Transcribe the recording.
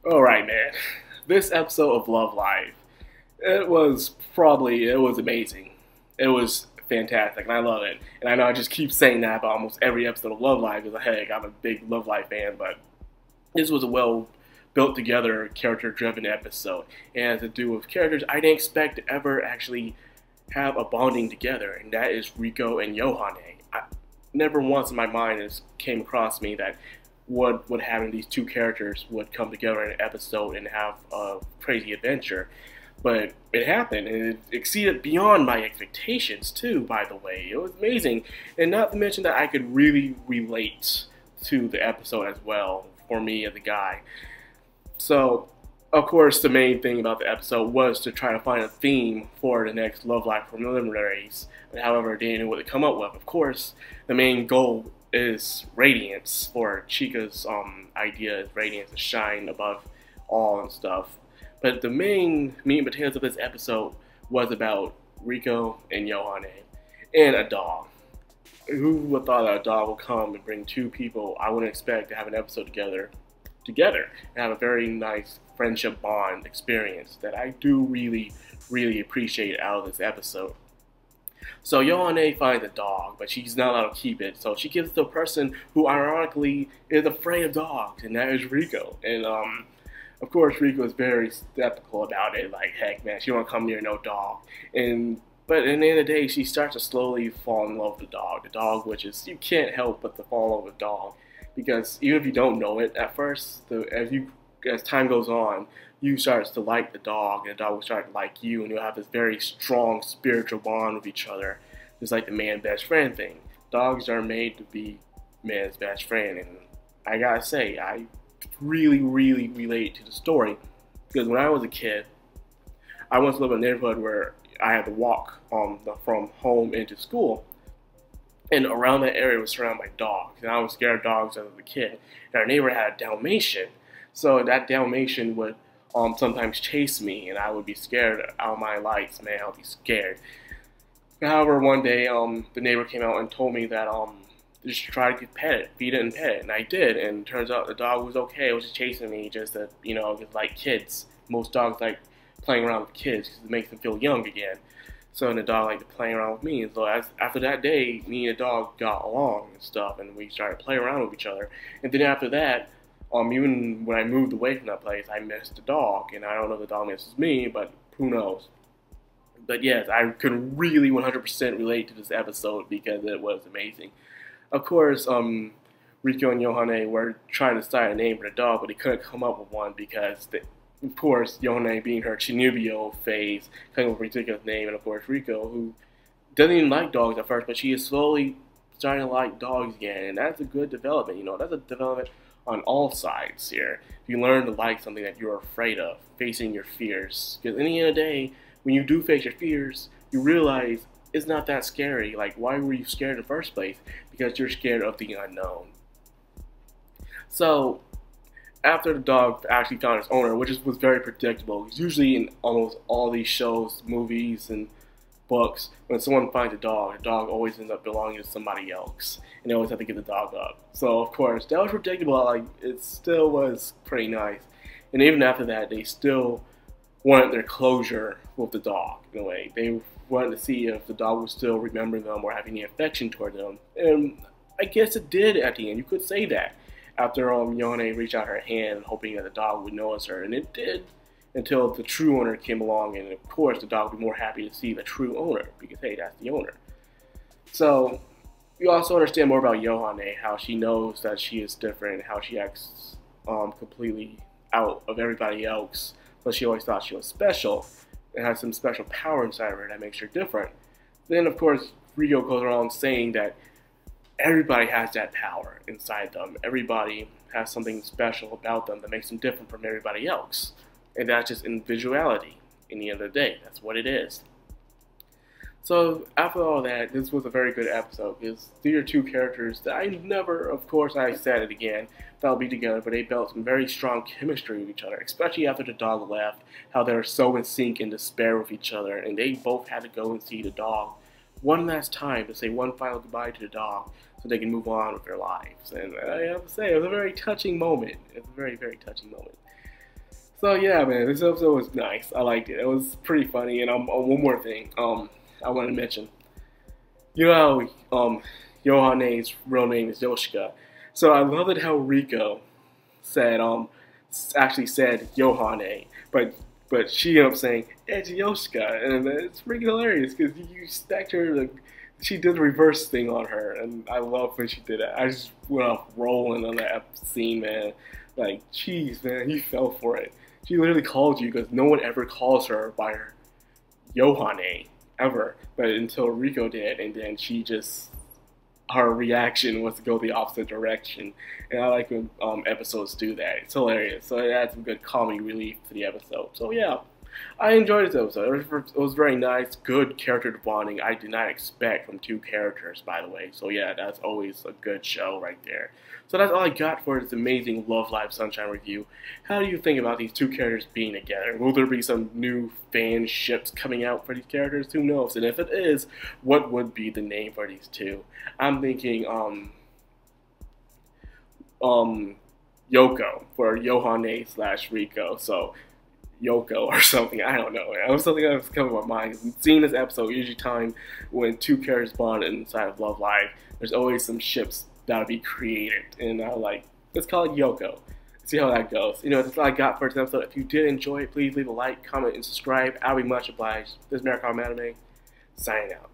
Alright, man. This episode of Love Live, it was amazing. It was fantastic, and I love it. And I know I just keep saying that about almost every episode of Love Live because, heck, I'm a big Love Live fan, but this was a well built together, character driven episode. And it has to do with characters I didn't expect to ever actually have a bonding together, and that is Rico and Yohane. Never once in my mind has came across me that what would having these two characters would come together in an episode and have a crazy adventure. But it happened, and it exceeded beyond my expectations too, by the way. It was amazing. And not to mention that I could really relate to the episode as well, for me as a guy. So, of course, the main thing about the episode was to try to find a theme for the next Love Live preliminaries. However, they didn't know what to come up with. Of course, the main goal is radiance, or Chica's idea is radiance to shine above all and stuff. But the main meat and potatoes of this episode was about Rico and Yohane and a dog. Who would have thought that a dog would come and bring two people I wouldn't expect to have an episode together and have a very nice friendship bond experience that I do really appreciate out of this episode. So Yohane finds a dog, but she's not allowed to keep it, so she gives it to a person who ironically is afraid of dogs, and that is Rico. And of course Rico is very skeptical about it, like, heck man, she won't come near no dog. But in the end of the day, she starts to slowly fall in love with the dog which is, you can't help but to fall in love with the dog, because even if you don't know it at first, as time goes on, you start to like the dog, and the dog will start to like you, and you'll have this very strong spiritual bond with each other, just like the man best friend thing. Dogs are made to be man's best friend, and I gotta say, I really relate to the story, because when I was a kid, I once lived in a neighborhood where I had to walk from home into school, and around that area was surrounded by dogs, and I was scared of dogs as a kid. And our neighbor had a Dalmatian, so that Dalmatian would sometimes chase me, and I would be scared out of my lights, man. I'll be scared. However, one day, the neighbor came out and told me that just try to pet it, feed it and pet it, and I did. And it turns out the dog was okay. It was just chasing me, just that, just like kids. Most dogs like playing around with kids because it makes them feel young again. So and the dog liked playing around with me. And so after that day, me and the dog got along and stuff, and we started playing around with each other. And then after that, even when I moved away from that place, I missed the dog, and I don't know if the dog misses me, but who knows. But yes, I could really 100% relate to this episode because it was amazing. Of course, Rico and Yohane were trying to decide a name for the dog, but they couldn't come up with one because, of course, Yohane being her Chinubio phase, coming up with a ridiculous name, and of course Rico, who doesn't even like dogs at first, but she is slowly starting to like dogs again, and that's a good development. That's a development on all sides here. If you learn to like something that you're afraid of, facing your fears. Because in the end of the day, when you do face your fears, you realize it's not that scary. Like, why were you scared in the first place? Because you're scared of the unknown. So, after the dog actually found its owner, which was very predictable, because usually in almost all these shows, movies, and books, when someone finds the dog always ends up belonging to somebody else, and they always have to give the dog up. So of course that was predictable. Like, it still was pretty nice, and even after that, they still wanted their closure with the dog. In a way, they wanted to see if the dog would still remember them or have any affection toward them, and I guess it did at the end. You could say that after Yohane reached out her hand, hoping that the dog would notice her, and it did. Until the true owner came along, and of course the dog would be more happy to see the true owner, because hey, that's the owner. So you also understand more about Yohane, how she knows that she is different, how she acts completely out of everybody else, but she always thought she was special and has some special power inside of her that makes her different. Then of course Rico goes around saying that everybody has that power inside them. Everybody has something special about them that makes them different from everybody else. And that's just individuality. In the end of the day, that's what it is. So after all that, this was a very good episode, because these are two characters that I never, of course I said it again, thought would be together, but they built some very strong chemistry with each other, especially after the dog left, how they were so in sync and despair with each other, and they both had to go and see the dog one last time to say one final goodbye to the dog so they can move on with their lives. And I have to say, it was a very touching moment. It was a very touching moment. So yeah, man, this episode was nice. I liked it. It was pretty funny. And one more thing, I want to mention. You know how Yohane's real name is Yoshika. So I love it how Rico said actually said Yohane, but she ended up saying it's Yoshika, and it's freaking hilarious because you stacked her like she did the reverse thing on her, and I love when she did that. I just went off rolling on that scene, man. Like, jeez, man, he fell for it. She literally called you because no one ever calls her by her Yohane ever, but until Rico did, and then she just her reaction was to go the opposite direction, and I like when episodes do that. It's hilarious, so it adds some good comedy relief to the episode. So yeah, I enjoyed this episode. It was very nice, good character bonding. I did not expect from two characters, by the way. So yeah, that's always a good show right there. So that's all I got for this amazing Love Live Sunshine review. How do you think about these two characters being together? Will there be some new fan ships coming out for these characters? Who knows? And if it is, what would be the name for these two? I'm thinking Yoko for Yohane / Rico. So Yoko or something. I don't know. It was something that was coming to my mind. Seeing this episode, usually time when two characters bond inside of Love Live, there's always some ships that'll be created, and I like, let's call it Yoko. See how that goes. You know, that's all I got for this episode. If you did enjoy it, please leave a like, comment, and subscribe. I'll be much obliged. This is Madcrownxox, signing out.